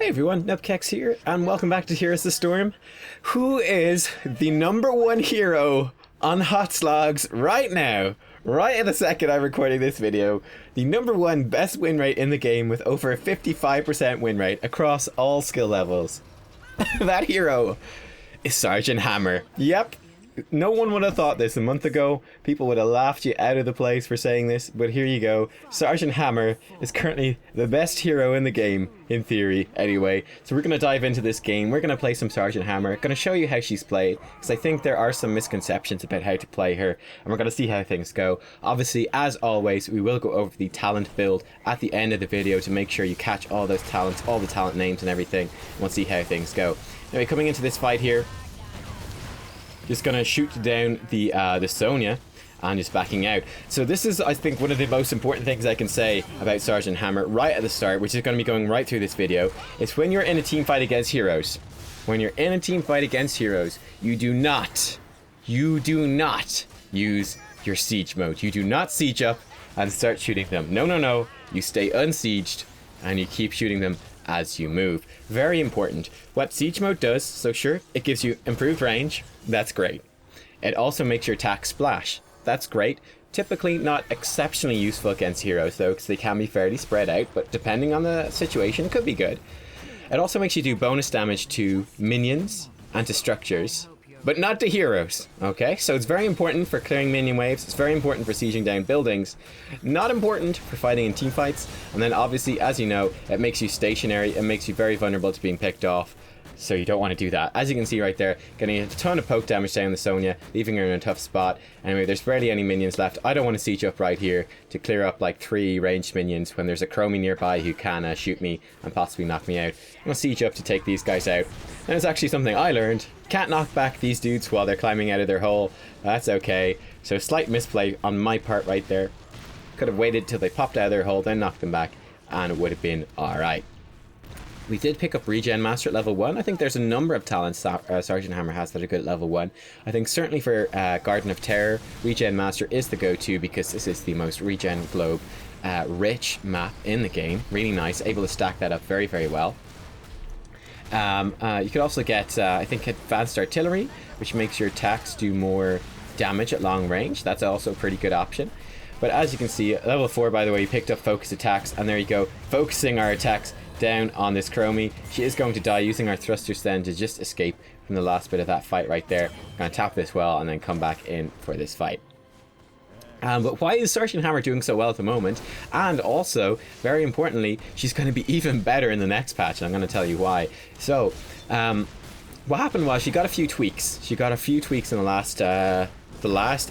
Hey everyone, Nubkeks here, and welcome back to Heroes of the Storm. Who is the #1 hero on Hot Slogs right now? Right at the second I'm recording this video, the #1 best win rate in the game with over a 55% win rate across all skill levels. That hero is Sergeant Hammer. Yep. No one would have thought this a month ago. People would have laughed you out of the place for saying this, but here you go. Sergeant Hammer is currently the best hero in the game, in theory, anyway. So we're going to dive into this game. We're going to play some Sergeant Hammer. Going to show you how she's played, because I think there are some misconceptions about how to play her, and we're going to see how things go. Obviously, as always, we will go over the talent build at the end of the video to make sure you catch all those talents, all the talent names and everything, and we'll see how things go. Anyway, coming into this fight here, just gonna shoot down the Sonya and just backing out. So this is, I think, one of the most important things I can say about Sergeant Hammer right at the start, which is going to be going right through this video. It's when you're in a team fight against heroes. When you're in a team fight against heroes, you do not use your siege mode. You do not siege up and start shooting them. No, no, no. You stay unsieged and you keep shooting them as you move. Very important. What siege mode does, so sure, it gives you improved range. That's great. It also makes your attack splash. That's great. Typically not exceptionally useful against heroes though, because they can be fairly spread out, but depending on the situation, it could be good. It also makes you do bonus damage to minions and to structures, but not to heroes, okay? So it's very important for clearing minion waves, it's very important for sieging down buildings, not important for fighting in team fights, and then obviously, as you know, it makes you stationary, it makes you very vulnerable to being picked off, so you don't want to do that. As you can see right there, getting a ton of poke damage down the Sonya, leaving her in a tough spot. Anyway, there's barely any minions left. I don't want to siege up right here to clear up like 3 ranged minions when there's a Chromie nearby who can shoot me and possibly knock me out. I'm going to siege up to take these guys out. And it's actually something I learned. Can't knock back these dudes while they're climbing out of their hole. That's okay. So slight misplay on my part right there. Could have waited till they popped out of their hole, then knocked them back, and it would have been alright. We did pick up Regen Master at level 1. I think there's a number of talents Sergeant Hammer has that are good at level 1. I think certainly for Garden of Terror, Regen Master is the go-to because this is the most regen globe rich map in the game. Really nice, able to stack that up very, very well. You could also get, I think, Advanced Artillery, which makes your attacks do more damage at long range. That's also a pretty good option. But as you can see, at level 4, by the way, you picked up Focus Attacks, and there you go, focusing our attacks down on this Chromie. She is going to die, using our thrusters then to just escape from the last bit of that fight right there. I'm going to tap this well and then come back in for this fight. But why is Sergeant Hammer doing so well at the moment? And also, very importantly, she's going to be even better in the next patch, and I'm going to tell you why. So, what happened was she got a few tweaks. She got a few tweaks in the last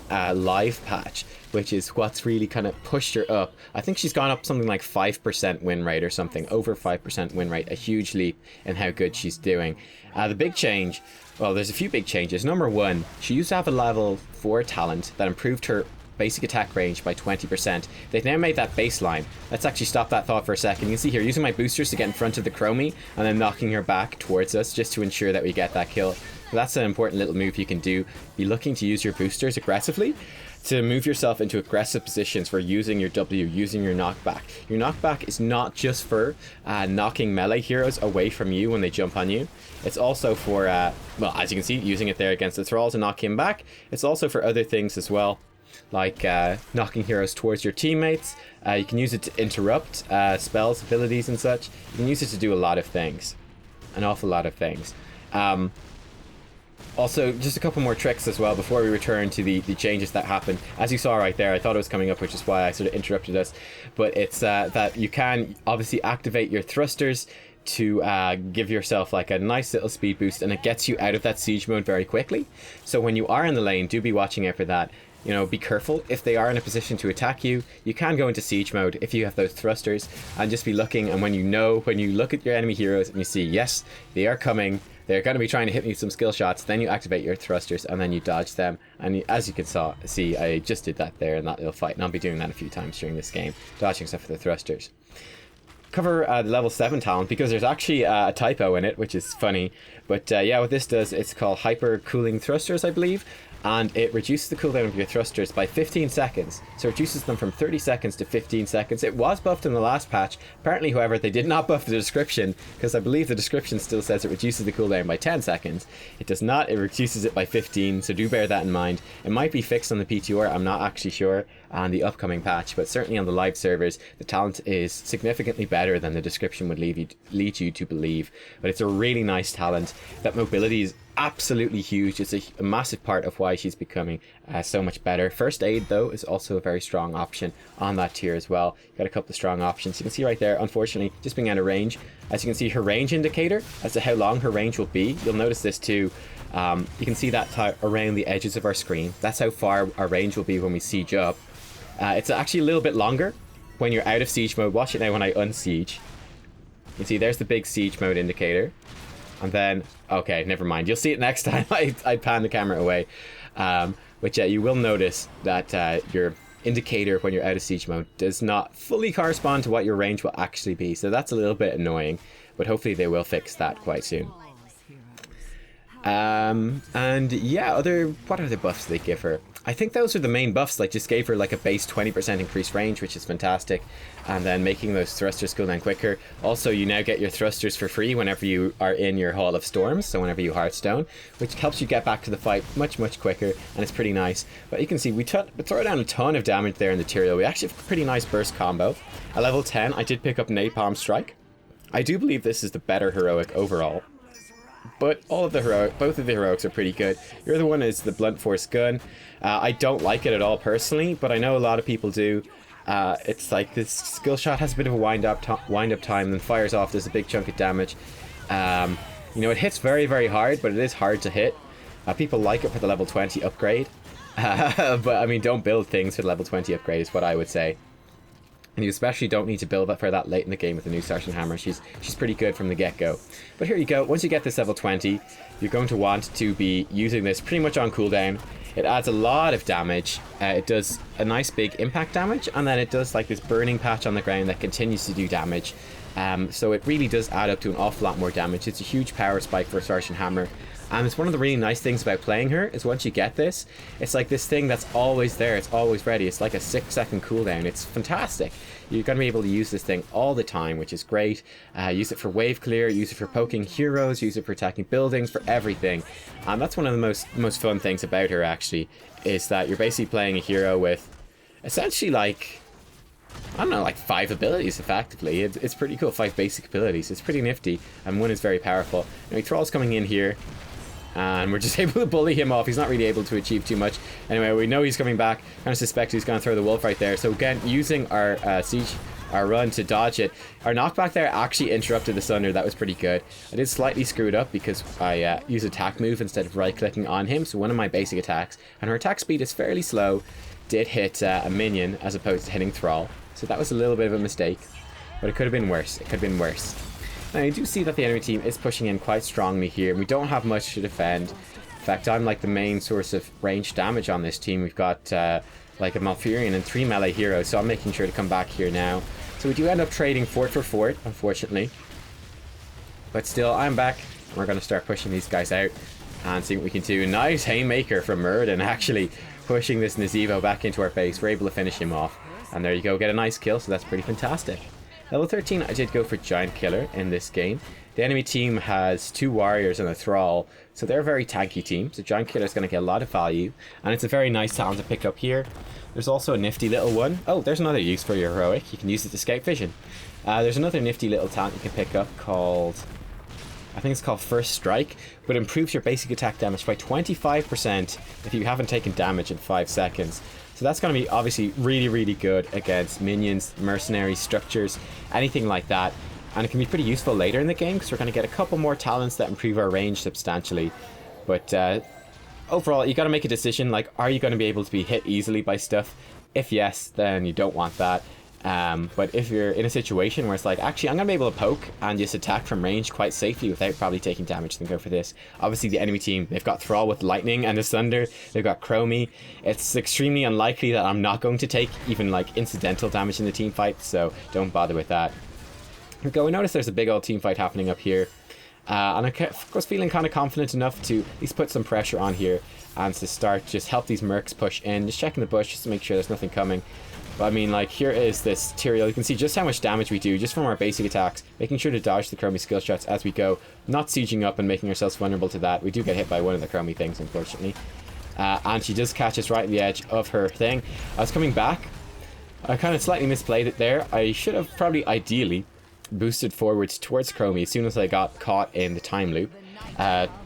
live patch, which is what's really kind of pushed her up. I think she's gone up something like 5% win rate or something, over 5% win rate, a huge leap in how good she's doing. The big change, well, there's a few big changes. Number 1, she used to have a level 4 talent that improved her basic attack range by 20%. They've now made that baseline. Let's actually stop that thought for a second. You can see here, using my boosters to get in front of the Chromie and then knocking her back towards us just to ensure that we get that kill. So that's an important little move you can do. Be looking to use your boosters aggressively to move yourself into aggressive positions for using your W, using your knockback. Your knockback is not just for knocking melee heroes away from you when they jump on you. It's also for, well, as you can see, using it there against the Thrall to knock him back. It's also for other things as well, like knocking heroes towards your teammates. You can use it to interrupt spells, abilities and such. You can use it to do a lot of things. An awful lot of things. Also, just a couple more tricks as well before we return to the changes that happened. As you saw right there, I thought it was coming up, which is why I sort of interrupted us. But it's that you can obviously activate your thrusters to give yourself like a nice little speed boost, and it gets you out of that siege mode very quickly. So when you are in the lane, do be watching out for that. You know, be careful. If they are in a position to attack you, you can go into siege mode if you have those thrusters, and just be looking, and when you look at your enemy heroes and you see, yes, they are coming, they're going to be trying to hit me with some skill shots, then you activate your thrusters and then you dodge them. And as you can see, I just did that there in that little fight, and I'll be doing that a few times during this game, dodging stuff with the thrusters. Cover the level 7 talent, because there's actually a typo in it, which is funny. But yeah, what this does, it's called Hyper Cooling Thrusters, I believe. and it reduces the cooldown of your thrusters by 15 seconds. So it reduces them from 30 seconds to 15 seconds. It was buffed in the last patch. Apparently, however, they did not buff the description, because I believe the description still says it reduces the cooldown by 10 seconds. It does not, it reduces it by 15, so do bear that in mind. It might be fixed on the PTR, I'm not actually sure, on the upcoming patch, but certainly on the live servers, the talent is significantly better than the description would lead you to believe. But it's a really nice talent. That mobility is absolutely huge. It's a massive part of why she's becoming so much better. First aid, though, is also a very strong option on that tier as well. You've got a couple of strong options. You can see right there, unfortunately, just being out of range. As you can see, her range indicator as to how long her range will be. You'll notice this too. You can see that around the edges of our screen. That's how far our range will be when we siege up. It's actually a little bit longer when you're out of siege mode. Watch it now when I unsiege. You can see there's the big siege mode indicator. And then, okay, never mind. You'll see it next time. I pan the camera away. But yeah, you will notice that your indicator when you're out of siege mode does not fully correspond to what your range will actually be. So that's a little bit annoying. But hopefully they will fix that quite soon. And yeah, what other buffs do they give her? I think those are the main buffs. Like, just gave her like a base 20% increased range, which is fantastic, and then making those thrusters cool down quicker. Also, you now get your thrusters for free whenever you are in your Hall of Storms, so whenever you Hearthstone, which helps you get back to the fight much quicker, and it's pretty nice. But you can see we throw down a ton of damage there in the tier. We actually have a pretty nice burst combo. At level 10, I did pick up Napalm Strike. I do believe this is the better heroic overall. But both of the heroics are pretty good. Your other one is the blunt force gun. I don't like it at all personally, but I know a lot of people do. It's like this skill shot has a bit of a wind up time, then fires off. There's a big chunk of damage. You know, it hits very hard, but it is hard to hit. People like it for the level 20 upgrade. But I mean, don't build things for the level 20 upgrade is what I would say. And you especially don't need to build that for that late in the game with the new Sergeant Hammer. She's pretty good from the get-go. But here you go. Once you get this level 20, you're going to want to be using this pretty much on cooldown. It adds a lot of damage. It does a nice big impact damage, and then it does like this burning patch on the ground that continues to do damage. So it really does add up to an awful lot more damage. It's a huge power spike for Sergeant Hammer. And it's one of the really nice things about playing her is once you get this, it's like this thing that's always there, it's always ready. It's like a 6-second cooldown. It's fantastic. You're going to be able to use this thing all the time, which is great. Use it for wave clear, use it for poking heroes, use it for attacking buildings, for everything. And that's one of the most fun things about her, actually, is that you're basically playing a hero with essentially like, I don't know, like 5 abilities effectively. It's pretty cool, 5 basic abilities. It's pretty nifty, and one is very powerful. Now, Thrall's coming in here, and we're just able to bully him off. He's not really able to achieve too much. Anyway, we know he's coming back. Kind of suspect he's going to throw the wolf right there. So again, using our our run to dodge it. Our knockback there actually interrupted the Sunder. That was pretty good. I did slightly screw it up because I used attack move instead of right-clicking on him. So one of my basic attacks, and her attack speed is fairly slow, did hit a minion as opposed to hitting Thrall. So that was a little bit of a mistake. But it could have been worse. It could have been worse. Now, you do see that the enemy team is pushing in quite strongly here. We don't have much to defend. In fact, I'm like the main source of ranged damage on this team. We've got like a Malfurion and 3 melee heroes, so I'm making sure to come back here now. So we do end up trading fort for fort, unfortunately. But still, I'm back. And we're going to start pushing these guys out and see what we can do. Nice haymaker from Murden, actually pushing this Nazeebo back into our base. We're able to finish him off. And there you go, get a nice kill, so that's pretty fantastic. Level 13, I did go for Giant Killer in this game. The enemy team has 2 warriors and a Thrall, so they're a very tanky team. So Giant Killer is going to get a lot of value, and it's a very nice talent to pick up here. There's also a nifty little one. Oh, there's another use for your heroic. You can use it to escape vision. There's another nifty little talent you can pick up called, I think it's called First Strike, but improves your basic attack damage by 25% if you haven't taken damage in 5 seconds. So that's going to be obviously really good against minions, mercenaries, structures, anything like that. And it can be pretty useful later in the game because we're going to get a couple more talents that improve our range substantially. But overall, you got to make a decision, like, are you going to be able to be hit easily by stuff? If yes, then you don't want that. But if you're in a situation where it's like, actually, I'm going to be able to poke and just attack from range quite safely without probably taking damage, then go for this. Obviously, the enemy team, they've got Thrall with Lightning and the Sunder. They've got Chromie. It's extremely unlikely that I'm not going to take even, like, incidental damage in the team fight, so don't bother with that. Here we go. We notice there's a big old team fight happening up here. And I was feeling kind of confident enough to at least put some pressure on here and to start just help these mercs push in, just checking the bush just to make sure there's nothing coming. But I mean, like, here is this Tyrael. You can see just how much damage we do just from our basic attacks, making sure to dodge the Chromie skill shots as we go, not sieging up and making ourselves vulnerable to that. We do get hit by one of the Chromie things, unfortunately. And she does catch us right at the edge of her thing. I was coming back. I kind of slightly misplayed it there. I should have probably ideally boosted forwards towards Chromie as soon as I got caught in the time loop.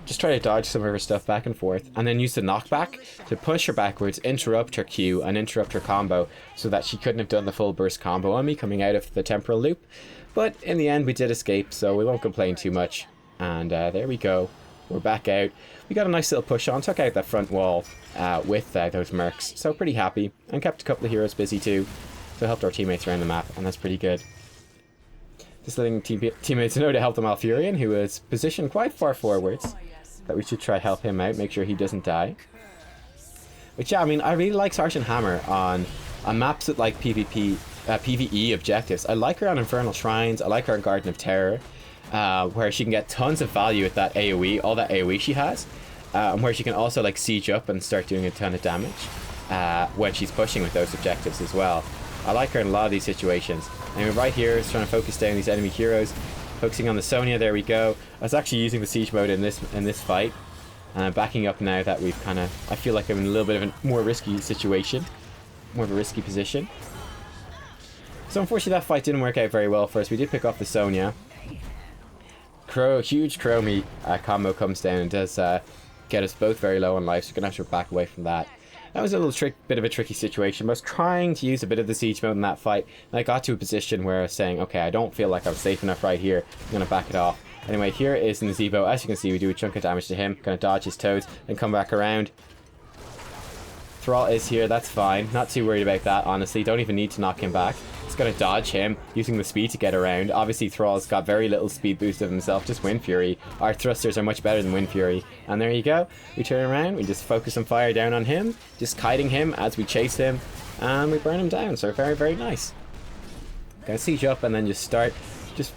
Just try to dodge some of her stuff back and forth, and then use the knockback to push her backwards, interrupt her Q, and interrupt her combo so that she couldn't have done the full burst combo on me coming out of the temporal loop. But in the end we did escape, so we won't complain too much. And there we go. We're back out. We got a nice little push on, took out that front wall with those mercs, so pretty happy, and kept a couple of heroes busy too, so helped our teammates around the map, and that's pretty good. Just letting teammates know to help the Malfurion, who is positioned quite far forwards, that we should try help him out, make sure he doesn't die. But yeah, I mean, I really like Sergeant Hammer on maps with like PvE objectives. I like her on Infernal Shrines, I like her on Garden of Terror, where she can get tons of value with that AoE, all that AoE she has, and where she can also like siege up and start doing a ton of damage when she's pushing with those objectives as well. I like her in a lot of these situations. And right here is trying to focus down these enemy heroes, focusing on the Sonya. There we go. I was actually using the siege mode in this fight, and I'm backing up now that we've kind of, I feel like I'm in a little bit of a more risky situation, more of a risky position. So unfortunately that fight didn't work out very well for us. We did pick off the Sonya. Huge Chromie combo comes down and does get us both very low on life, so we're gonna have to back away from that. That was a little bit of a tricky situation. I was trying to use a bit of the siege mode in that fight, and I got to a position where I was saying, okay, I don't feel like I'm safe enough right here. I'm going to back it off. Anyway, here is Nazeebo. As you can see, we do a chunk of damage to him. Going to dodge his toads, then come back around. Thrall is here, that's fine. Not too worried about that, honestly. Don't even need to knock him back. Just going to dodge him, using the speed to get around. Obviously, Thrall's got very little speed boost of himself, just Wind Fury. Our thrusters are much better than Wind Fury. And there you go. We turn around, we just focus some fire down on him, just kiting him as we chase him, and we burn him down. So very, very nice. Gonna siege up and then just start just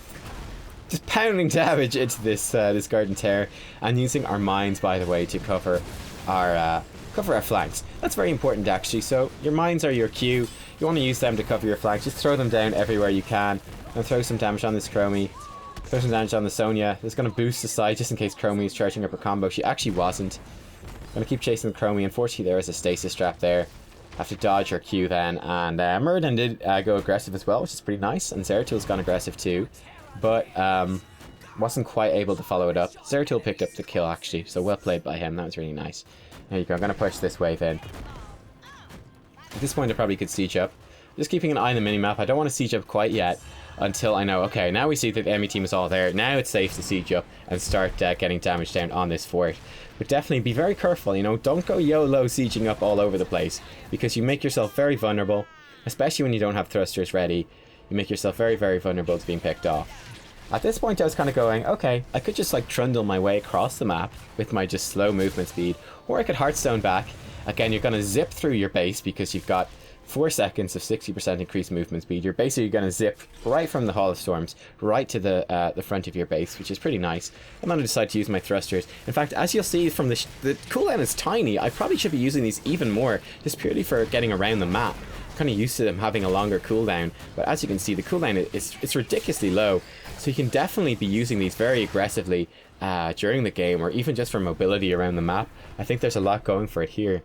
pounding damage into this this Garden Terror, and using our mines, by the way, to cover our flanks. That's very important actually. So your mines are your Q. You want to use them to cover your flanks. Just throw them down everywhere you can. And throw some damage on this Chromie. Throw some damage on the Sonya. It's going to boost the side just in case Chromie is charging up her combo. She actually wasn't. Going to keep chasing the Chromie. Unfortunately there is a stasis trap there. Have to dodge her Q then. And Muradin did go aggressive as well, which is pretty nice. And Zeratil's gone aggressive too. But wasn't quite able to follow it up. Zeratil picked up the kill actually. So well played by him. That was really nice. There you go, I'm going to push this wave in. At this point I probably could siege up. Just keeping an eye on the minimap. I don't want to siege up quite yet until I know, okay, now we see that the enemy team is all there. Now it's safe to siege up and start getting damage down on this fort. But definitely be very careful, you know, don't go YOLO sieging up all over the place, because you make yourself very vulnerable, especially when you don't have thrusters ready. You make yourself very, very vulnerable to being picked off. At this point I was kind of going, okay, I could just like trundle my way across the map with my just slow movement speed, or I could Hearthstone back. Again, you're going to zip through your base because you've got 4 seconds of 60% increased movement speed. You're basically going to zip right from the Hall of Storms right to the front of your base, which is pretty nice. I'm going to decide to use my thrusters. In fact, as you'll see from the cooldown is tiny. I probably should be using these even more, just purely for getting around the map. I'm kind of used to them having a longer cooldown, but as you can see, the cooldown it's ridiculously low. So you can definitely be using these very aggressively during the game, or even just for mobility around the map. I think there's a lot going for it here.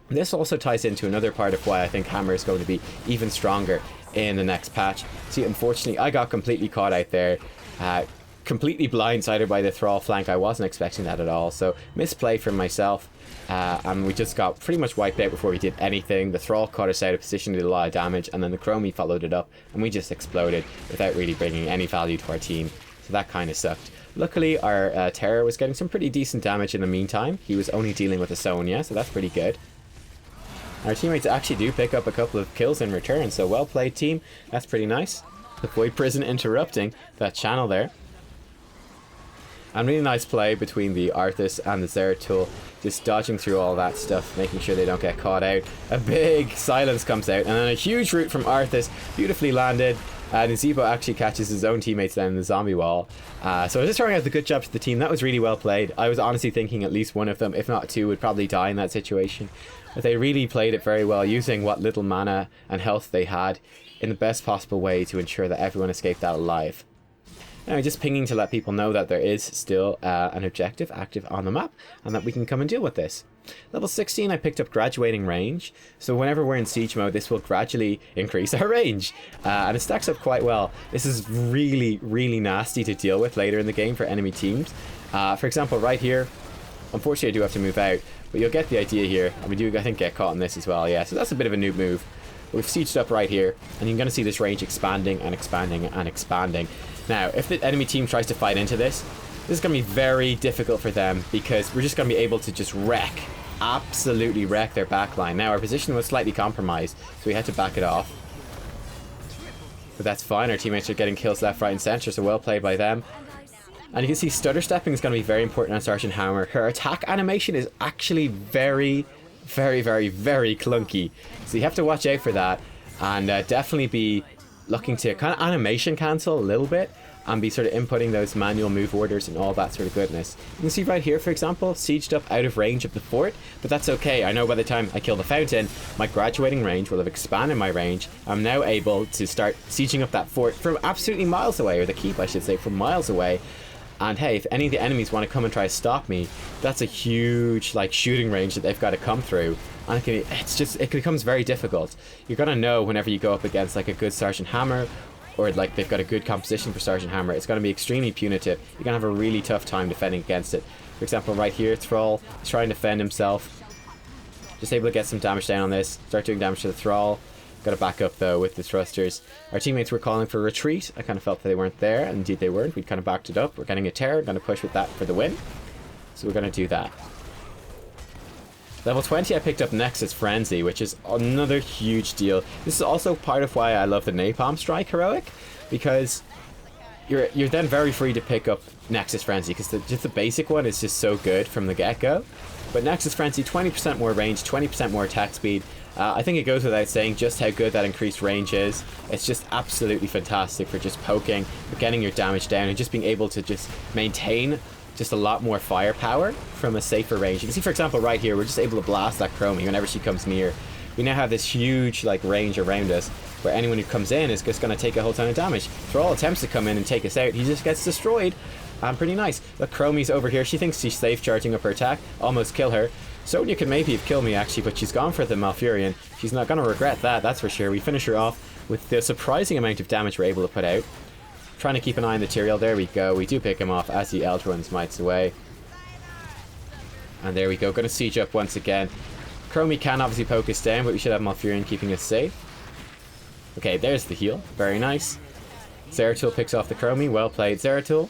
This also ties into another part of why I think Hammer is going to be even stronger in the next patch. See, unfortunately, I got completely caught out there. Completely blindsided by the Thrall flank. I wasn't expecting that at all. So, misplay from myself. And we just got pretty much wiped out before we did anything. The Thrall caught us out of position, did a lot of damage, and then the Chromie followed it up, and we just exploded without really bringing any value to our team. So that kind of sucked. Luckily, our Terror was getting some pretty decent damage in the meantime. He was only dealing with a Sonya, so that's pretty good. Our teammates actually do pick up a couple of kills in return, so well played team. That's pretty nice. The Void Prison interrupting that channel there. And really nice play between the Arthas and the Zeratul, just dodging through all that stuff, making sure they don't get caught out. A big silence comes out, and then a huge root from Arthas, beautifully landed. Nazeebo actually catches his own teammates down in the zombie wall. So just throwing out the good job to the team. That was really well played. I was honestly thinking at least one of them, if not two, would probably die in that situation. But they really played it very well, using what little mana and health they had in the best possible way to ensure that everyone escaped out alive. Now, just pinging to let people know that there is still an objective active on the map and that we can come and deal with this. Level 16, I picked up graduating range, so whenever we're in siege mode, this will gradually increase our range, and it stacks up quite well. This is really, really nasty to deal with later in the game for enemy teams. For example, right here, unfortunately I do have to move out, but you'll get the idea here, and we do, I think, get caught in this as well, yeah, so that's a bit of a noob move. We've sieged up right here, and you're going to see this range expanding and expanding and expanding. Now, if the enemy team tries to fight into this, this is going to be very difficult for them, because we're just going to be able to just absolutely wreck their backline. Now, our position was slightly compromised, so we had to back it off. But that's fine, our teammates are getting kills left, right, and center, so well played by them. And you can see stutter stepping is going to be very important on Sergeant Hammer. Her attack animation is actually very clunky, so you have to watch out for that, and definitely be looking to kind of animation cancel a little bit and be sort of inputting those manual move orders and all that sort of goodness. You can see right here, for example, sieged up out of range of the fort, but that's okay. I know by the time I kill the fountain, my graduating range will have expanded my range. I'm now able to start sieging up that fort from absolutely miles away, or the keep I should say, from miles away. And hey, if any of the enemies want to come and try to stop me, that's a huge like shooting range that they've got to come through, and it becomes very difficult. You're gonna know whenever you go up against like a good Sergeant Hammer, or like they've got a good composition for Sergeant Hammer, it's going to be extremely punitive. You're going to have a really tough time defending against it. For example, right here, Thrall is trying to defend himself. Just able to get some damage down on this, start doing damage to the Thrall. Got to back up though with the thrusters. Our teammates were calling for retreat. I kind of felt that they weren't there, and indeed they weren't. We kind of backed it up. We're getting a tear, going to push with that for the win. So we're going to do that. Level 20, I picked up Nexus Frenzy, which is another huge deal. This is also part of why I love the Napalm Strike heroic, because you're then very free to pick up Nexus Frenzy, because just the basic one is just so good from the get-go. But Nexus Frenzy, 20% more range, 20% more attack speed. I think it goes without saying just how good that increased range is. It's just absolutely fantastic for just poking, for getting your damage down, and just being able to just maintain just a lot more firepower from a safer range. You can see, for example, right here, we're just able to blast that Chromie whenever she comes near. We now have this huge like range around us, where anyone who comes in is just going to take a whole ton of damage. Thrall attempts to come in and take us out, he just gets destroyed. Pretty nice. Look, Chromie's over here, she thinks she's safe charging up her attack, almost kill her. Sonya could maybe have killed me actually, but she's gone for the Malfurion. She's not going to regret that, that's for sure. We finish her off with the surprising amount of damage we're able to put out. Trying to keep an eye on the Tyrael. There we go. We do pick him off as the Eldrun smites away. And there we go. Going to siege up once again. Chromie can obviously poke us down, but we should have Malfurion keeping us safe. Okay, there's the heal. Very nice. Zeratul picks off the Chromie. Well played, Zeratul.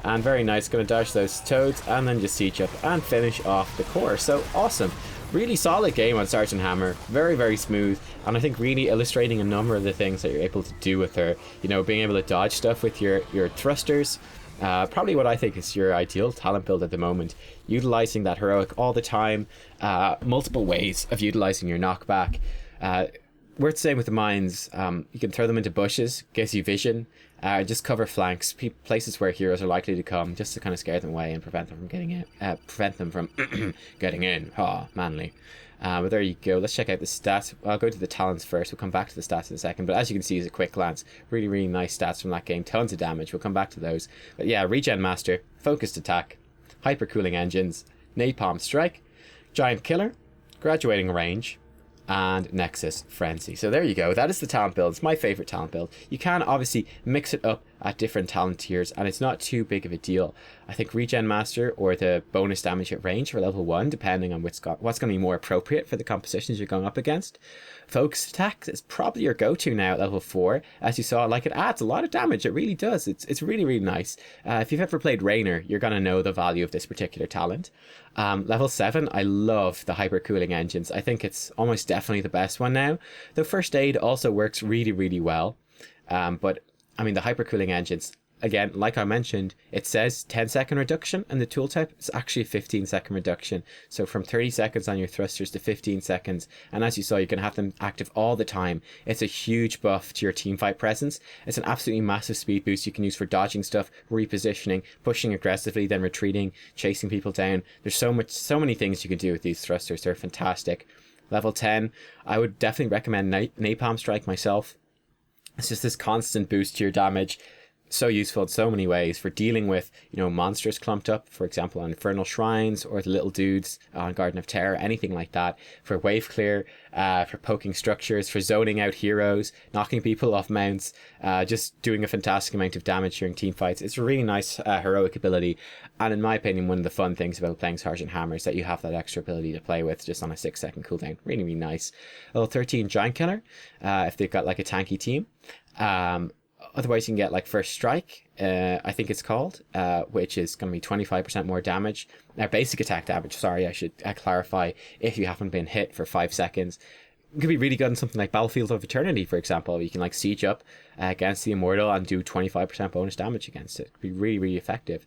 And very nice. Going to dodge those toads and then just siege up and finish off the core. So awesome. Really solid game on Sergeant Hammer. Very smooth, and I think really illustrating a number of the things that you're able to do with her. You know, being able to dodge stuff with your thrusters. Probably what I think is your ideal talent build at the moment. Utilizing that heroic all the time. Multiple ways of utilizing your knockback. Worth saying with the mines, you can throw them into bushes, gives you vision. Just cover flanks, places where heroes are likely to come, just to kind of scare them away and prevent them from getting in. Prevent them from getting in. Oh, manly. But there you go. Let's check out the stats. I'll go to the talents first. We'll come back to the stats in a second. But as you can see, as a quick glance, really nice stats from that game. Tons of damage. We'll come back to those. But yeah, Regen Master, Focused Attack, Hypercooling Engines, Napalm Strike, Giant Killer, Graduating Range, and Nexus Frenzy. So there you go. That is the talent build. It's my favorite talent build. You can obviously mix it up at different talent tiers, and it's not too big of a deal. I think Regen Master or the bonus damage at range for level 1, depending on what's going to be more appropriate for the compositions you're going up against. Focus Attack is probably your go-to now at level 4. As you saw, like, it adds a lot of damage. It really does. It's really nice. If you've ever played Raynor, you're going to know the value of this particular talent. Level 7, I love the Hypercooling Engines. I think it's almost definitely the best one now. The First Aid also works really well. But I mean, the Hypercooling Engines, again, like I mentioned, it says 10-second reduction, and the tooltip is actually a 15-second reduction. So from 30 seconds on your thrusters to 15 seconds. And as you saw, you can have them active all the time. It's a huge buff to your teamfight presence. It's an absolutely massive speed boost you can use for dodging stuff, repositioning, pushing aggressively, then retreating, chasing people down. There's so many things you can do with these thrusters. They're fantastic. Level 10, I would definitely recommend Napalm Strike myself. It's just this constant boost to your damage. So useful in so many ways for dealing with, you know, monsters clumped up, for example, on Infernal Shrines, or the little dudes on Garden of Terror, anything like that. For wave clear, for poking structures, for zoning out heroes, knocking people off mounts, just doing a fantastic amount of damage during team fights. It's a really nice heroic ability, and in my opinion, one of the fun things about playing Sergeant Hammer is that you have that extra ability to play with just on a 6-second cooldown. Really, really nice. Level 13 Giant Killer, if they've got like a tanky team. Otherwise, you can get like First Strike, I think it's called, which is going to be 25% more damage. Basic attack damage, sorry, I should clarify, if you haven't been hit for 5 seconds. It could be really good in something like Battlefield of Eternity, for example. You can like siege up against the Immortal and do 25% bonus damage against it. It could be really, really effective.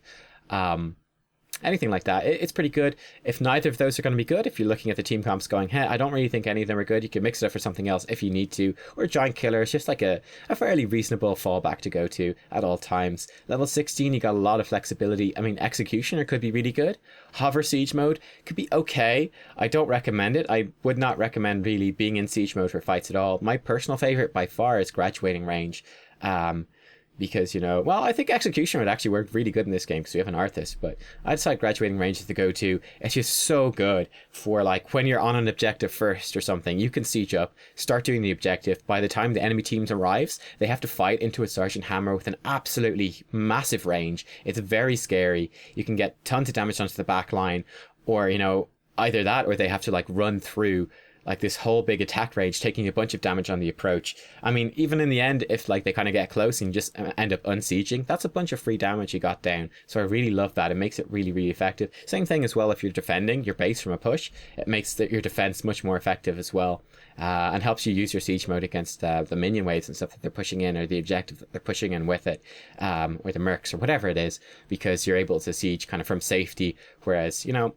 Anything like that, it's pretty good. If neither of those are going to be good, if you're looking at the team comps going, hey, I don't really think any of them are good, you can mix it up for something else if you need to. Or Giant Killer is just like a fairly reasonable fallback to go to at all times. Level 16, you got a lot of flexibility. I mean, Executioner could be really good. Hover Siege mode could be okay. I don't recommend it. I would not recommend really being in Siege mode for fights at all. My personal favorite by far is Graduating Range. Because, you know, well, I think Execution would actually work really good in this game because we have an Arthas, but I'd decide Graduating Range is the go-to. It's just so good for, like, when you're on an objective first or something, you can siege up, start doing the objective. By the time the enemy team arrives, they have to fight into a Sergeant Hammer with an absolutely massive range. It's very scary. You can get tons of damage onto the back line, or, you know, either that or they have to, like, run through like this whole big attack range, taking a bunch of damage on the approach. I mean, even in the end, if like they kind of get close and you just end up unsieging, that's a bunch of free damage you got down. So I really love that. It makes it really, really effective. Same thing as well if you're defending your base from a push. It makes your defense much more effective as well, and helps you use your siege mode against the minion waves and stuff that they're pushing in, or the objective that they're pushing in with it, or the mercs or whatever it is, because you're able to siege kind of from safety. Whereas, you know,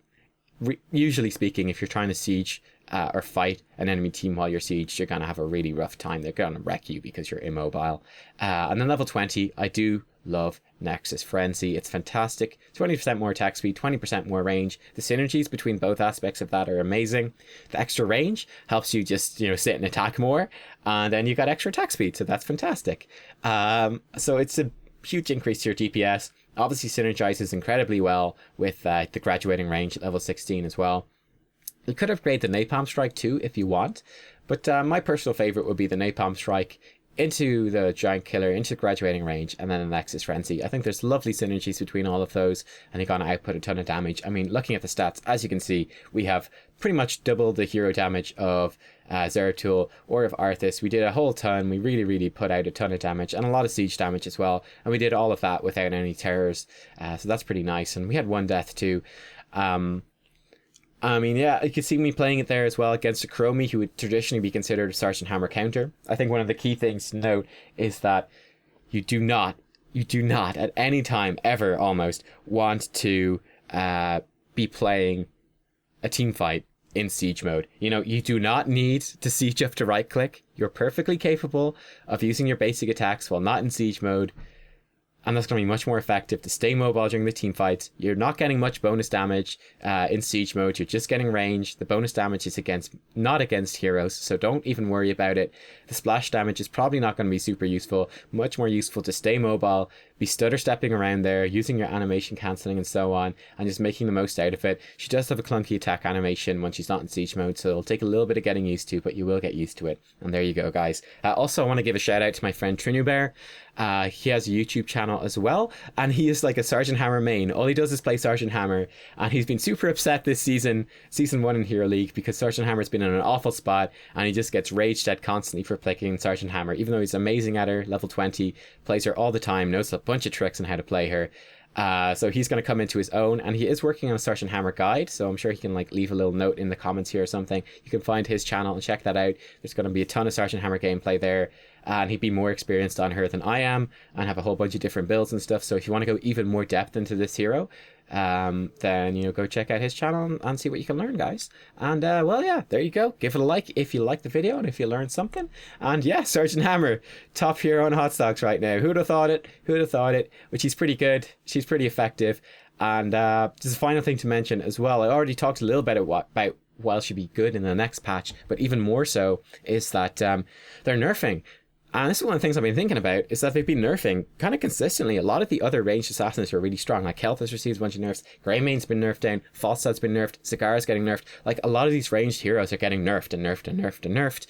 usually speaking, if you're trying to siege or fight an enemy team while you're sieged, you're going to have a really rough time. They're going to wreck you because you're immobile. And then level 20, I do love Nexus Frenzy. It's fantastic. 20% more attack speed, 20% more range. The synergies between both aspects of that are amazing. The extra range helps you just, you know, sit and attack more. And then you've got extra attack speed, so that's fantastic. So it's a huge increase to your DPS. Obviously synergizes incredibly well with the Graduating Range at level 16 as well. You could upgrade the Napalm Strike too if you want, but my personal favorite would be the Napalm Strike into the Giant Killer, into Graduating Range, and then the Nexus Frenzy. I think there's lovely synergies between all of those, and you're going to output a ton of damage. I mean, looking at the stats, as you can see, we have pretty much double the hero damage of Zeratul or of Arthas. We did a whole ton. We really, really put out a ton of damage, and a lot of siege damage as well, and we did all of that without any terrors, so that's pretty nice. And we had one death too. I mean, yeah, you could see me playing it there as well against a Chromie, who would traditionally be considered a Sergeant Hammer counter. I think one of the key things to note is that you do not at any time ever almost want to be playing a team fight in siege mode. You know, you do not need to siege up to right click. You're perfectly capable of using your basic attacks while not in siege mode. And that's going to be much more effective to stay mobile during the team fights. You're not getting much bonus damage in siege mode. You're just getting range. The bonus damage is not against heroes, so don't even worry about it. The splash damage is probably not going to be super useful. Much more useful to stay mobile, be stutter stepping around there, using your animation cancelling and so on, and just making the most out of it. She does have a clunky attack animation when she's not in siege mode, so it'll take a little bit of getting used to, but you will get used to it. And there you go, guys. Also, I want to give a shout out to my friend Trinubear. He has a YouTube channel as well, and he is like a Sergeant Hammer main. All he does is play Sergeant Hammer, and he's been super upset this season 1 in Hero League, because Sergeant Hammer's been in an awful spot, and he just gets raged at constantly for picking Sergeant Hammer, even though he's amazing at her, level 20, plays her all the time, knows a bunch of tricks on how to play her. So he's going to come into his own, and he is working on a Sergeant Hammer guide, so I'm sure he can like leave a little note in the comments here or something. You can find his channel and check that out. There's going to be a ton of Sergeant Hammer gameplay there. and he'd be more experienced on her than I am, and have a whole bunch of different builds and stuff. So if you want to go even more depth into this hero, then, you know, go check out his channel and see what you can learn, guys. And well, yeah, there you go. Give it a like if you like the video and if you learned something. And yeah, Sergeant Hammer, top hero on Hot Stocks right now. Who'd have thought it? Who'd have thought it? But she's pretty good. She's pretty effective. And just a final thing to mention as well, I already talked a little bit about while she'd be good in the next patch, but even more so is that they're nerfing. And this is one of the things I've been thinking about, is that they've been nerfing kind of consistently. A lot of the other ranged assassins are really strong. Like Health has received a bunch of nerfs, Greymane's been nerfed down, Falstade's been nerfed, Cigar's getting nerfed. Like, a lot of these ranged heroes are getting nerfed and nerfed and nerfed and nerfed.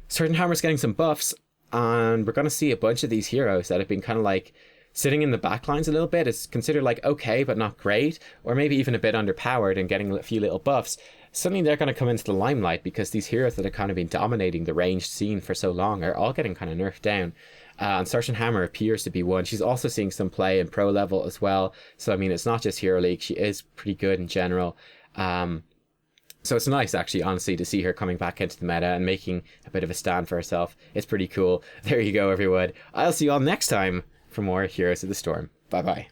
Sergeant Hammer's getting some buffs, and we're going to see a bunch of these heroes that have been kind of like sitting in the backlines a little bit. It's considered like okay but not great, or maybe even a bit underpowered and getting a few little buffs. Suddenly they're going to come into the limelight because these heroes that have kind of been dominating the ranged scene for so long are all getting kind of nerfed down. And Sergeant Hammer appears to be one. She's also seeing some play in pro level as well. So I mean, it's not just Hero League. She is pretty good in general. So it's nice, actually, honestly, to see her coming back into the meta and making a bit of a stand for herself. It's pretty cool. There you go, everyone. I'll see you all next time for more Heroes of the Storm. Bye bye.